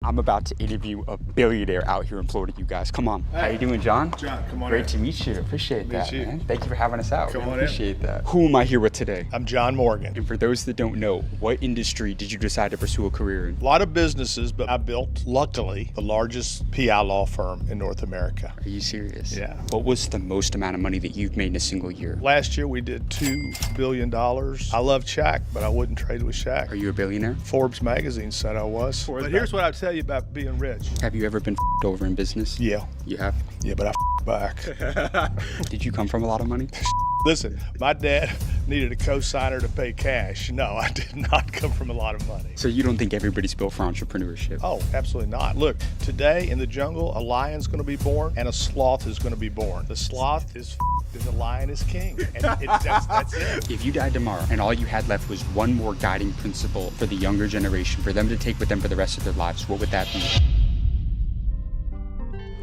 I'm about to interview a billionaire out here in Florida, you guys. Come on. Hey. How you doing, John? John, come on Great in. to meet you. Appreciate that, man. Thank you for having us out. Come on in. Appreciate that. Who am I here with today? I'm John Morgan. And for those that don't know, what industry did you decide to pursue a career in? A lot of businesses, but I built, luckily, the largest PI law firm in North America. Are you serious? Yeah. What was the most amount of money that you've made in a single year? Last year we did $2 billion. I love Shaq, but I wouldn't trade with Shaq. Are you a billionaire? Forbes magazine said I was. But here's what I'll tell you about being rich. Have you ever been over in business? Yeah. You have? Yeah, but I back. Did you come from a lot of money? Listen, my dad needed a co-signer to pay cash. No, I did not come from a lot of money. So you don't think everybody's built for entrepreneurship? Oh, absolutely not. Look, today in the jungle, a lion's going to be born and a sloth is going to be born. The sloth is and the lion is king. And that's it. If you died tomorrow and all you had left was one more guiding principle for the younger generation, for them to take with them for the rest of their lives, what would that be?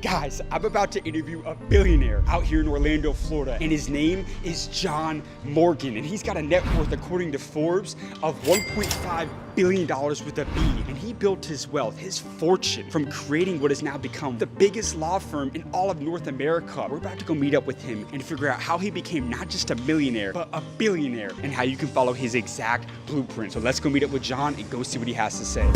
Guys, I'm about to interview a billionaire out here in Orlando, Florida, and his name is John Morgan, and he's got a net worth, according to Forbes, of $1.5 billion with a B, and he built his wealth, his fortune, from creating what has now become the biggest law firm in all of North America. We're about to go meet up with him and figure out how he became not just a millionaire, but a billionaire, and how you can follow his exact blueprint. So let's go meet up with John and go see what he has to say.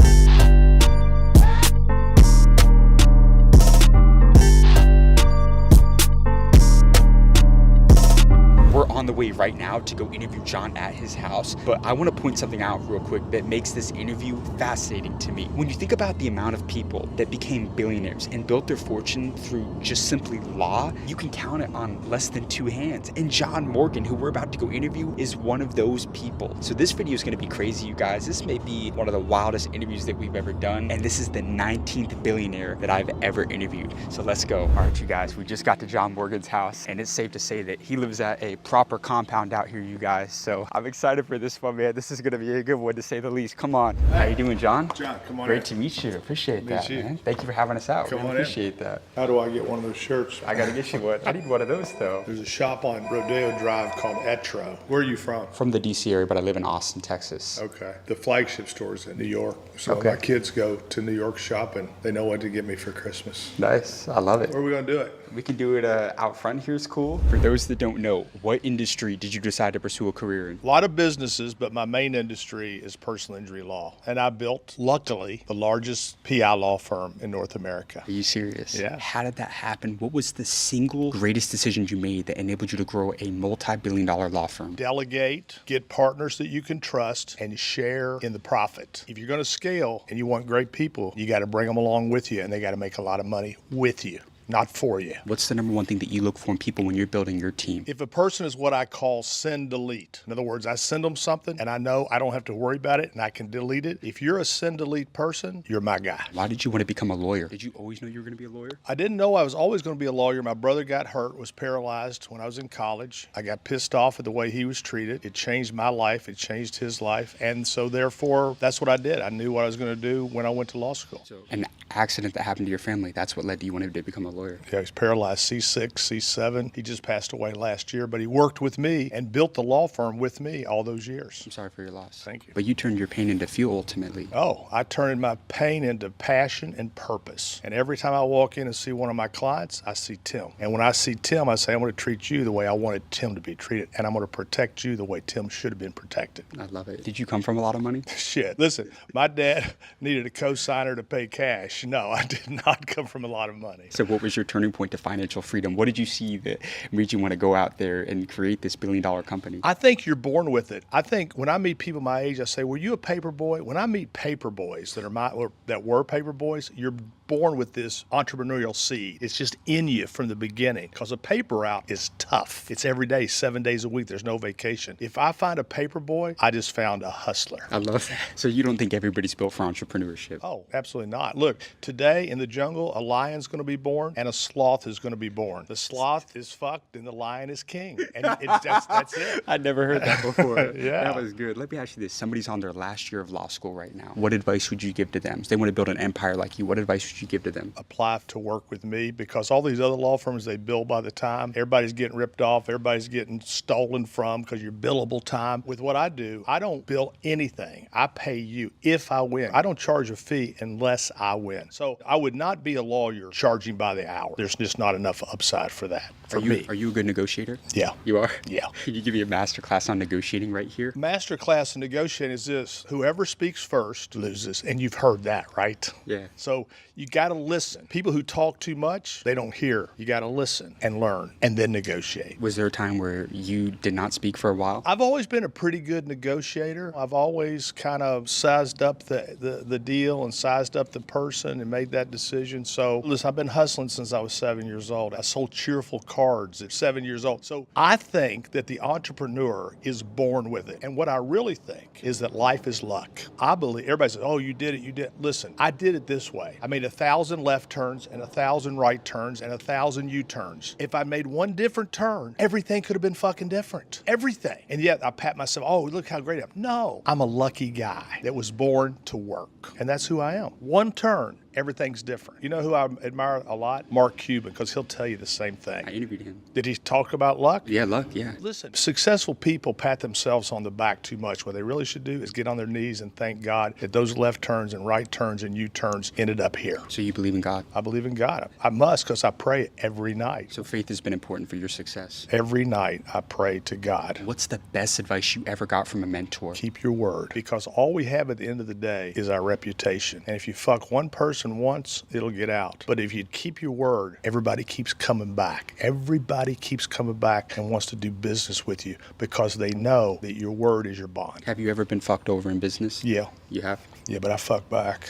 We're on the way right now to go interview John at his house, but I want to point something out real quick that makes this interview fascinating to me. When you think about the amount of people that became billionaires and built their fortune through just simply law, you can count it on less than 2 hands. And John Morgan, who we're about to go interview, is one of those people. So this video is going to be crazy, you guys. This may be one of the wildest interviews that we've ever done, and this is the 19th billionaire that I've ever interviewed. So let's go. All right, you guys, we just got to John Morgan's house, and it's safe to say that he lives at a proper compound out here, you guys. So I'm excited for this one, man. This is gonna be a good one, to say the least. Come on. Hey. How you doing, John? John, come on in. Great to meet you. Appreciate that, man. Thank you for having us out. Come on appreciate in. that. How do I get one of those shirts? I gotta get you one. I need one of those, though. There's a shop on Rodeo Drive called Etro. Where are you from? From the DC area, but I live in Austin, Texas. Okay. The flagship store is in New York. So Okay. my kids go to New York shopping. They know what to get me for Christmas. Nice. I love it. Where are we gonna do it? We can do it out front here is cool. For those that don't know, what industry did you decide to pursue a career in? A lot of businesses, but my main industry is personal injury law. And I built, luckily, the largest PI law firm in North America. Are you serious? Yeah. How did that happen? What was the single greatest decision you made that enabled you to grow a multi-billion-dollar law firm? Delegate, get partners that you can trust, and share in the profit. If you're gonna scale and you want great people, you gotta bring them along with you, and they gotta make a lot of money with you, not for you. What's the number one thing that you look for in people when you're building your team? If a person is what I call send delete, in other words, I send them something and I know I don't have to worry about it and I can delete it. If you're a send delete person, you're my guy. Why did you want to become a lawyer? Did you always know you were going to be a lawyer? I didn't know I was always going to be a lawyer. My brother got hurt, was paralyzed when I was in college. I got pissed off at the way he was treated. It changed my life. It changed his life. And so therefore, that's what I did. I knew what I was going to do when I went to law school. So an accident that happened to your family, that's what led to you wanting to become a lawyer? Yeah, he's paralyzed C6, C7. He just passed away last year, but he worked with me and built the law firm with me all those years. I'm sorry for your loss. Thank you. But you turned your pain into fuel ultimately. Oh, I turned my pain into passion and purpose. And every time I walk in and see one of my clients, I see Tim. And when I see Tim, I say, I'm going to treat you the way I wanted Tim to be treated. And I'm going to protect you the way Tim should have been protected. I love it. Did you come from a lot of money? Shit. Listen, my dad needed a co-signer to pay cash. No, I did not come from a lot of money. So what was your turning point to financial freedom? What did you see that made you want to go out there and create this billion-dollar company? I think you're born with it. I think when I meet people my age, I say, were you a paper boy? When I meet paper boys that were paper boys, you're born with this entrepreneurial seed. It's just in you from the beginning, because a paper route is tough. It's every day, 7 days a week. There's no vacation. If I find a paper boy, I just found a hustler. I love that. So you don't think everybody's built for entrepreneurship? Oh, absolutely not. Look, today in the jungle, a lion's going to be born and a sloth is going to be born. The sloth is fucked and the lion is king. And that's it. I'd never heard that before. Yeah. That was good. Let me ask you this. Somebody's on their last year of law school right now. What advice would you give to them? If they want to build an empire like you, what advice would you give to them? Apply to work with me, because all these other law firms, they bill by the time. Everybody's getting ripped off. Everybody's getting stolen from because you're billable time. With what I do, I don't bill anything. I pay you if I win. I don't charge a fee unless I win. So I would not be a lawyer charging by the hour. There's just not enough upside for that for me. Are you a good negotiator? Yeah. You are? Yeah. Can you give me a master class on negotiating right here? Master class in negotiating is this: whoever speaks first loses. And you've heard that, right? Yeah. So you got to listen. People who talk too much, they don't hear. You got to listen and learn and then negotiate. Was there a time where you did not speak for a while? I've always been a pretty good negotiator. I've always kind of sized up the deal and sized up the person and made that decision. So listen, I've been hustling since I was 7 years old. I sold cheerful cards at 7 years old. So I think that the entrepreneur is born with it. And what I really think is that life is luck. I believe, everybody says, oh, you did it, you did it. Listen, I did it this way. I made 1,000 left turns and 1,000 right turns and 1,000 U-turns. If I made one different turn, everything could have been fucking different. Everything. And yet I pat myself, oh, look how great I am. No, I'm a lucky guy that was born to work. And that's who I am. One turn, everything's different. You know who I admire a lot? Mark Cuban, because he'll tell you the same thing. I interviewed him. Did he talk about luck? Yeah, luck, yeah. Listen, successful people pat themselves on the back too much. What they really should do is get on their knees and thank God that those left turns and right turns and U-turns ended up here. So you believe in God? I believe in God. I must, because I pray every night. So faith has been important for your success? Every night I pray to God. What's the best advice you ever got from a mentor? Keep your word, because all we have at the end of the day is our reputation. And if you fuck one person once, it'll get out. But if you keep your word, everybody keeps coming back. Everybody keeps coming back and wants to do business with you because they know that your word is your bond. Have you ever been fucked over in business? Yeah. You have? Yeah, but I fuck back.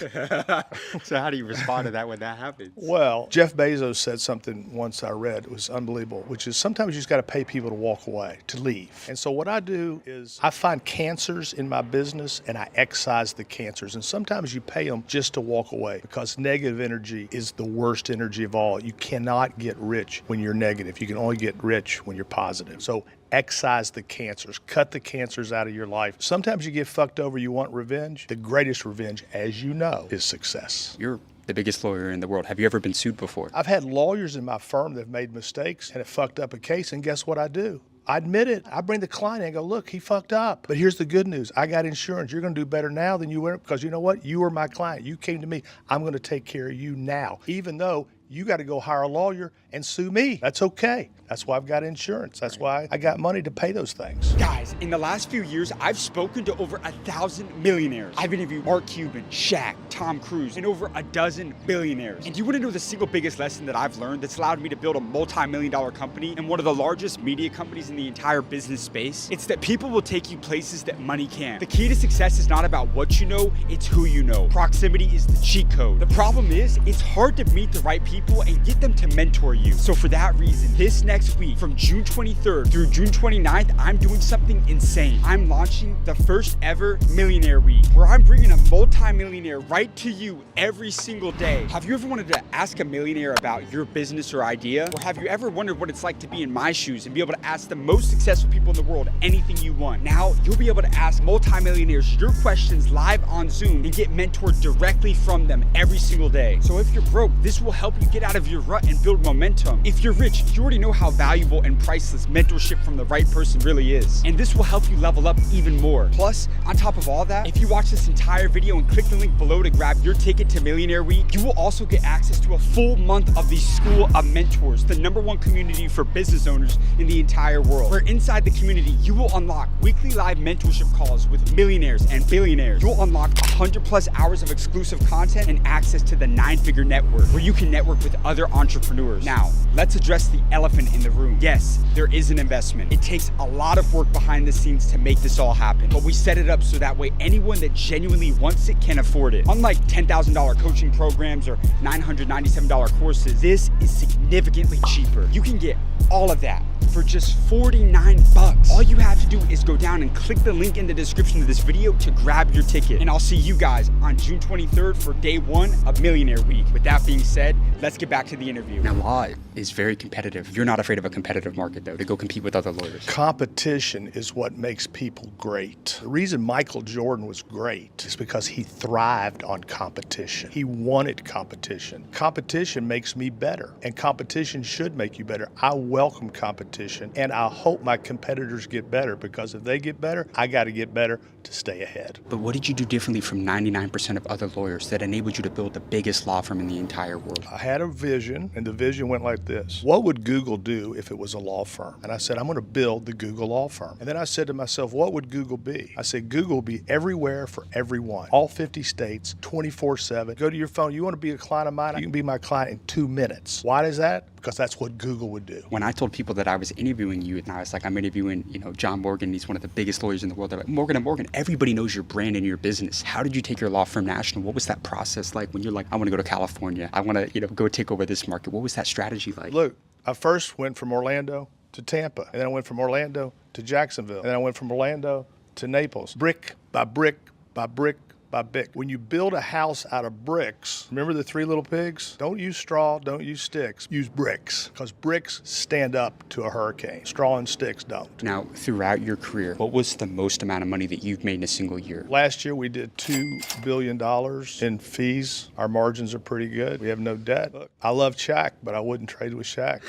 So how do you respond to that when that happens? Well, Jeff Bezos said something once I read. It was unbelievable, which is sometimes you just got to pay people to walk away, to leave. And so what I do is I find cancers in my business and I excise the cancers. And sometimes you pay them just to walk away, because negative energy is the worst energy of all. You cannot get rich when you're negative. You can only get rich when you're positive. So excise the cancers, cut the cancers out of your life. Sometimes you get fucked over, you want revenge. The greatest revenge, as you know, is success. You're the biggest lawyer in the world. Have you ever been sued before? I've had lawyers in my firm that have made mistakes and have fucked up a case, and guess what I do? I admit it. I bring the client in and go, look, he fucked up. But here's the good news. I got insurance. You're going to do better now than you were, because you know what? You were my client. You came to me. I'm going to take care of you now, even though you got to go hire a lawyer and sue me. That's okay. That's why I've got insurance. That's why I got money to pay those things. Guys, in the last few years, I've spoken to over 1,000 millionaires. I've interviewed Mark Cuban, Shaq, Tom Cruise, and over a dozen billionaires. And you want to know the single biggest lesson that I've learned that's allowed me to build a multi-million-dollar company and one of the largest media companies in the entire business space? It's that people will take you places that money can't. The key to success is not about what you know, it's who you know. Proximity is the cheat code. The problem is, it's hard to meet the right people and get them to mentor you. So for that reason, this next week, from June 23rd through June 29th, I'm doing something insane. I'm launching the first ever Millionaire Week, where I'm bringing a multi-millionaire right to you every single day. Have you ever wanted to ask a millionaire about your business or idea? Or have you ever wondered what it's like to be in my shoes and be able to ask the most successful people in the world anything you want? Now, you'll be able to ask multi-millionaires your questions live on Zoom and get mentored directly from them every single day. So if you're broke, this will help you get out of your rut and build momentum. If you're rich, you already know how valuable and priceless mentorship from the right person really is. And this will help you level up even more. Plus, on top of all that, if you watch this entire video and click the link below to grab your ticket to Millionaire Week, you will also get access to a full month of the School of Mentors, the #1 community for business owners in the entire world. Where inside the community, you will unlock weekly live mentorship calls with millionaires and billionaires. You'll unlock 100+ hours of exclusive content and access to the 9-figure network, where you can network with other entrepreneurs. Now, let's address the elephant in the room. Yes, there is an investment. It takes a lot of work behind the scenes to make this all happen, but we set it up so that way anyone that genuinely wants it can afford it. Unlike $10,000 coaching programs or $997 courses, this is significantly cheaper. You can get all of that for just 49 bucks. All you have to do is go down and click the link in the description of this video to grab your ticket. And I'll see you guys on June 23rd for day 1 of Millionaire Week. With that being said, let's get back to the interview. Now, law is very competitive. You're not afraid of a competitive market, though, to go compete with other lawyers. Competition is what makes people great. The reason Michael Jordan was great is because he thrived on competition. He wanted competition. Competition makes me better, and competition should make you better. I welcome competition, and I hope my competitors get better, because if they get better, I got to get better to stay ahead. But what did you do differently from 99% of other lawyers that enabled you to build the biggest law firm in the entire world? I had a vision, and the vision went like this. What would Google do if it was a law firm? And I said, I'm going to build the Google law firm. And then I said to myself, what would Google be? I said, Google will be everywhere for everyone. All 50 states, 24/7. Go to your phone. You want to be a client of mine? You can be my client in 2 minutes. Why is that? Because that's what Google would do. When I told people that I was interviewing you, and I was like, I'm interviewing, John Morgan. He's one of the biggest lawyers in the world. They're like, Morgan & Morgan, everybody knows your brand and your business. How did you take your law firm national? What was that process like when you're like, I want to go to California. I want to, go take over this market. What was that strategy like? Look, I first went from Orlando to Tampa, and then I went from Orlando to Jacksonville, and then I went from Orlando to Naples. Brick by brick by brick by brick. When you build a house out of bricks, remember the 3 little pigs? Don't use straw, don't use sticks, use bricks, because bricks stand up to a hurricane. Straw and sticks don't. Now, throughout your career, what was the most amount of money that you've made in a single year? Last year we did $2 billion in fees. Our margins are pretty good. We have no debt. Look, I love Shaq, but I wouldn't trade with Shaq.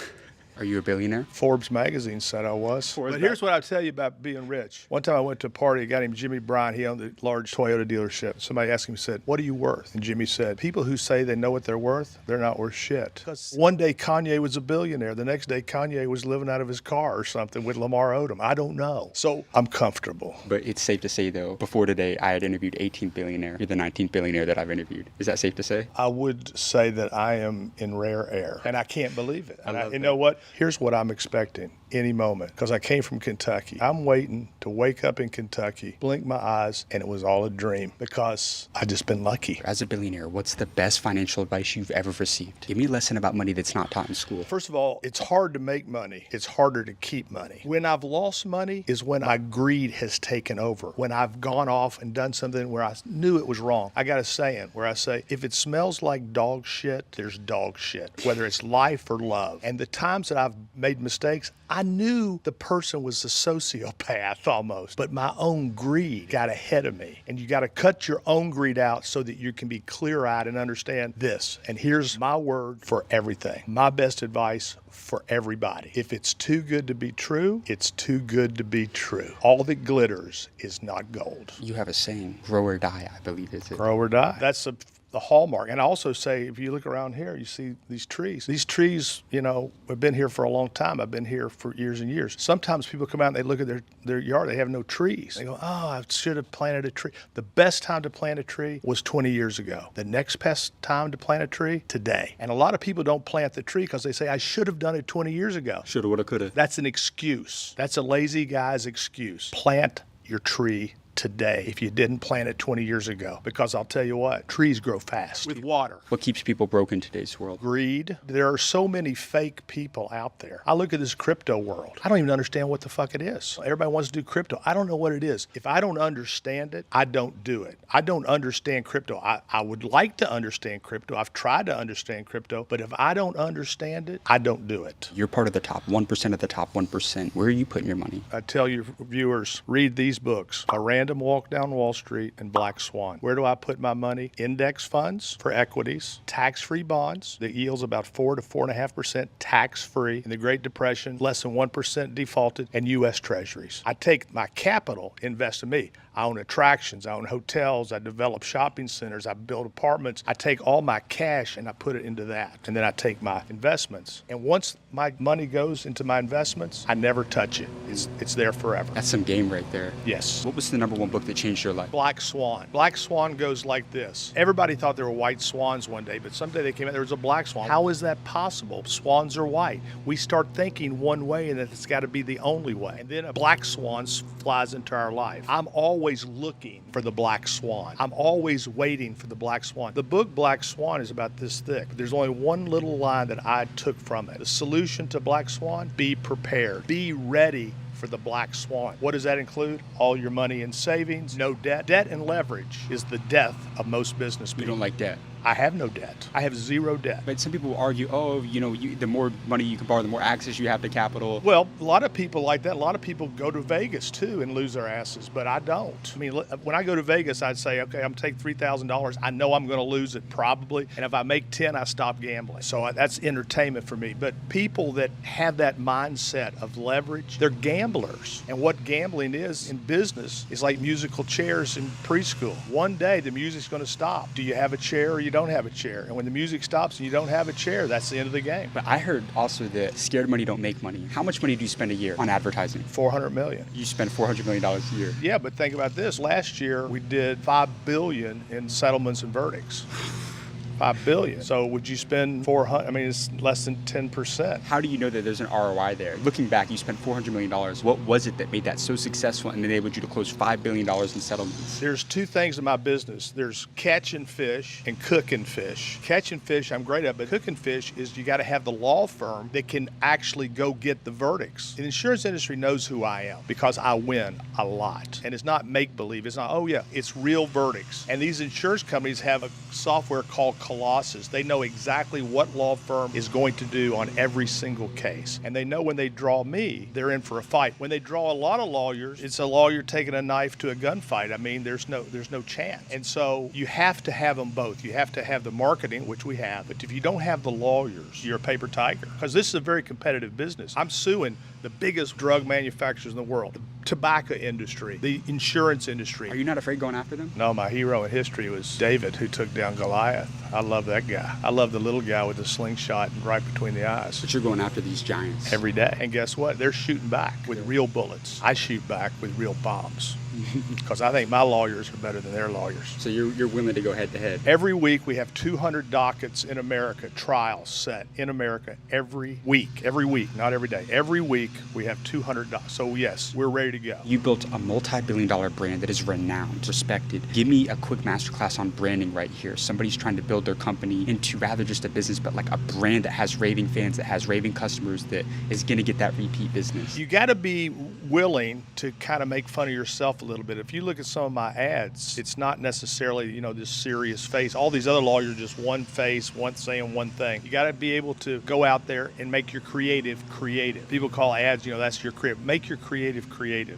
Are you a billionaire? Forbes magazine said I was. But here's what I'll tell you about being rich. One time I went to a party, a guy named Jimmy Bryant, he owned a large Toyota dealership. Somebody asked him, said, what are you worth? And Jimmy said, people who say they know what they're worth, they're not worth shit. One day Kanye was a billionaire. The next day Kanye was living out of his car or something with Lamar Odom. I don't know. So I'm comfortable. But it's safe to say, though, before today, I had interviewed 18 billionaire. You're the 19th billionaire that I've interviewed. Is that safe to say? I would say that I am in rare air, and I can't believe it. You know what? Here's what I'm expecting any moment, because I came from Kentucky. I'm waiting to wake up in Kentucky, blink my eyes, and it was all a dream, because I just been lucky. As a billionaire, what's the best financial advice you've ever received? Give me a lesson about money that's not taught in school. First of all, it's hard to make money. It's harder to keep money. When I've lost money is when my greed has taken over. When I've gone off and done something where I knew it was wrong. I got a saying where I say, if it smells like dog shit, there's dog shit, whether it's life or love. And the times that I've made mistakes, I knew the person was a sociopath almost, but my own greed got ahead of me. And you got to cut your own greed out so that you can be clear-eyed and understand this. And here's my word for everything. My best advice for everybody. If it's too good to be true, it's too good to be true. All that glitters is not gold. You have a saying, grow or die, I believe, is it? Grow or die. That's the hallmark. And I also say, if you look around here, you see these trees. These trees, have been here for a long time. I've been here for years and years. Sometimes people come out and they look at their yard, they have no trees. They go, oh, I should have planted a tree. The best time to plant a tree was 20 years ago. The next best time to plant a tree, today. And a lot of people don't plant the tree because they say, I should have done it 20 years ago. Shoulda, woulda, coulda. That's an excuse. That's a lazy guy's excuse. Plant your tree today if you didn't plant it 20 years ago, because I'll tell you what, trees grow fast with water. What keeps people broke in today's world? Greed. There are so many fake people out there. I look at this crypto world. I don't even understand what the fuck it is. Everybody wants to do crypto. I don't know what it is. If I don't understand it, I don't do it. I don't understand crypto. I would like to understand crypto. I've tried to understand crypto, but if I don't understand it, I don't do it. You're part of the top 1% of the top 1%. Where are you putting your money? I tell you, viewers, read these books. A Random Walk Down Wall Street and Black Swan. Where do I put my money? Index funds for equities, tax-free bonds that yields about 4 to 4.5% tax-free. In the Great Depression, less than 1% defaulted, and U.S. Treasuries. I take my capital, invest in me. I own attractions, I own hotels, I develop shopping centers, I build apartments. I take all my cash and I put it into that. And then I take my investments. And once my money goes into my investments, I never touch it. It's there forever. That's some game right there. Yes. What was the #1 book that changed your life? Black Swan. Black Swan goes like this. Everybody thought there were white swans one day, but someday they came out, there was a black swan. How is that possible? Swans are white. We start thinking one way and that it's got to be the only way. And then a black swan flies into our life. I'm always always looking for the black swan. I'm always waiting for the black swan. The book Black Swan is about this thick. There's only one little line that I took from it. The solution to black swan: be prepared. Be ready for the black swan. What does that include? All your money in savings, no debt. Debt and leverage is the death of most business people. You don't like debt? I have no debt. I have zero debt. But some people argue, oh, the more money you can borrow, the more access you have to capital. Well, a lot of people like that. A lot of people go to Vegas too and lose their asses, but I don't. I mean, when I go to Vegas, I'd say, okay, I'm taking $3,000. I know I'm going to lose it probably, and if I make 10, I stop gambling. So that's entertainment for me. But people that have that mindset of leverage, they're gamblers. And what gambling is in business is like musical chairs in preschool. One day the music's going to stop. Do you have a chair or you don't have a chair? And when the music stops and you don't have a chair, that's the end of the game. But I heard also that scared money don't make money. How much money do you spend a year on advertising? $400 million. You spend $400 million a year. Yeah, but think about this. Last year we did $5 billion in settlements and verdicts. $5 billion. So would you spend 400? I mean, it's less than 10%. How do you know that there's an ROI there? Looking back, you spent $400 million. What was it that made that so successful and enabled you to close $5 billion in settlements? There's two things in my business. There's catching fish and cooking fish. Catching fish, I'm great at, but cooking fish is you got to have the law firm that can actually go get the verdicts. The insurance industry knows who I am because I win a lot. And it's not make-believe. It's not, oh yeah, it's real verdicts. And these insurance companies have a software called Colossus. They know exactly what law firm is going to do on every single case. And they know when they draw me, they're in for a fight. When they draw a lot of lawyers, it's a lawyer taking a knife to a gunfight. I mean, there's no chance. And so you have to have them both. You have to have the marketing, which we have. But if you don't have the lawyers, you're a paper tiger. Because this is a very competitive business. I'm suing the biggest drug manufacturers in the world, the tobacco industry, the insurance industry. Are you not afraid going after them? No, my hero in history was David, who took down Goliath. I love that guy. I love the little guy with the slingshot right between the eyes. But you're going after these giants. Every day. And guess what? They're shooting back with real bullets. I shoot back with real bombs. Because I think my lawyers are better than their lawyers. So you're willing to go head to head? Every week we have 200 dockets in America, trials set in America every week, not every day. Every week we have 200 dockets. So yes, we're ready to go. You built a multi-billion-dollar brand that is renowned, respected. Give me a quick masterclass on branding right here. Somebody's trying to build their company into rather just a business, but like a brand that has raving fans, that has raving customers, that is going to get that repeat business. You got to be willing to kind of make fun of yourself a little bit. If you look at some of my ads, it's not necessarily, this serious face. All these other lawyers, just one face, one saying one thing. You got to be able to go out there and make your creative. People call ads, that's your creative. Make your creative.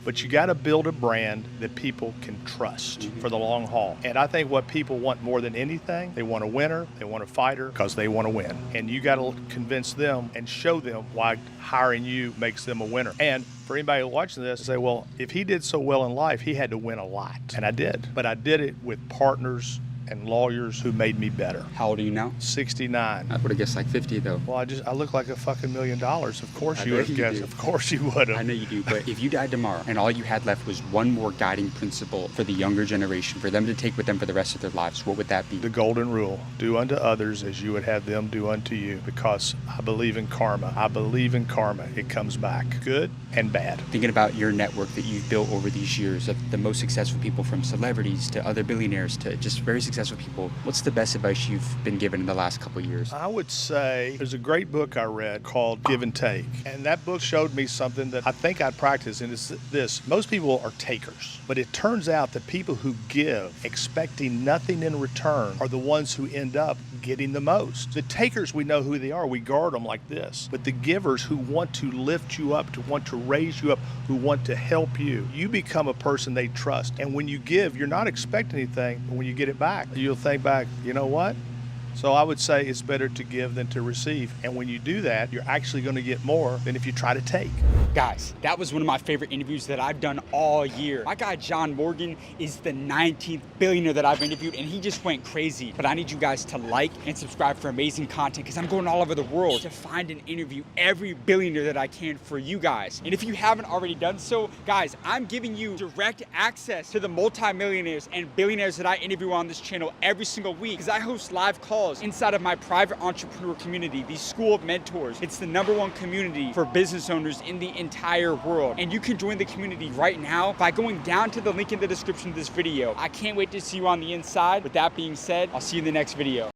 But you got to build a brand that people can trust for the long haul. And I think what people want more than anything, they want a winner, they want a fighter, because they want to win. And you got to convince them and show them why hiring you makes them a winner. And for anybody watching this, say, well, if he did so well in life, he had to win a lot. And I did. But I did it with partners and lawyers who made me better. How old are you now? 69. I would have guessed like 50 though. Well, I look like a fucking $1 million. Of course you would have guessed. Of course you would have. I know you do, but if you died tomorrow and all you had left was one more guiding principle for the younger generation, for them to take with them for the rest of their lives, what would that be? The golden rule: do unto others as you would have them do unto you, because I believe in karma. It comes back, good and bad. Thinking about your network that you've built over these years of the most successful people, from celebrities to other billionaires to just very successful people, what's the best advice you've been given in the last couple of years? I would say there's a great book I read called Give and Take. And that book showed me something that I think I practice, and it's this: most people are takers. But it turns out that people who give expecting nothing in return are the ones who end up getting the most. The takers, we know who they are. We guard them like this. But the givers who want to lift you up, to want to raise you up, who want to help you, you become a person they trust. And when you give, you're not expecting anything. But when you get it back, you'll think back, you know what? So I would say it's better to give than to receive. And when you do that, you're actually going to get more than if you try to take. Guys, that was one of my favorite interviews that I've done all year. My guy John Morgan is the 19th billionaire that I've interviewed, and he just went crazy. But I need you guys to like and subscribe for amazing content, because I'm going all over the world to find and interview every billionaire that I can for you guys. And if you haven't already done so, guys, I'm giving you direct access to the multimillionaires and billionaires that I interview on this channel every single week, because I host live calls calls inside of my private entrepreneur community, the School of Mentors. It's the #1 community for business owners in the entire world. And you can join the community right now by going down to the link in the description of this video. I can't wait to see you on the inside. With that being said, I'll see you in the next video.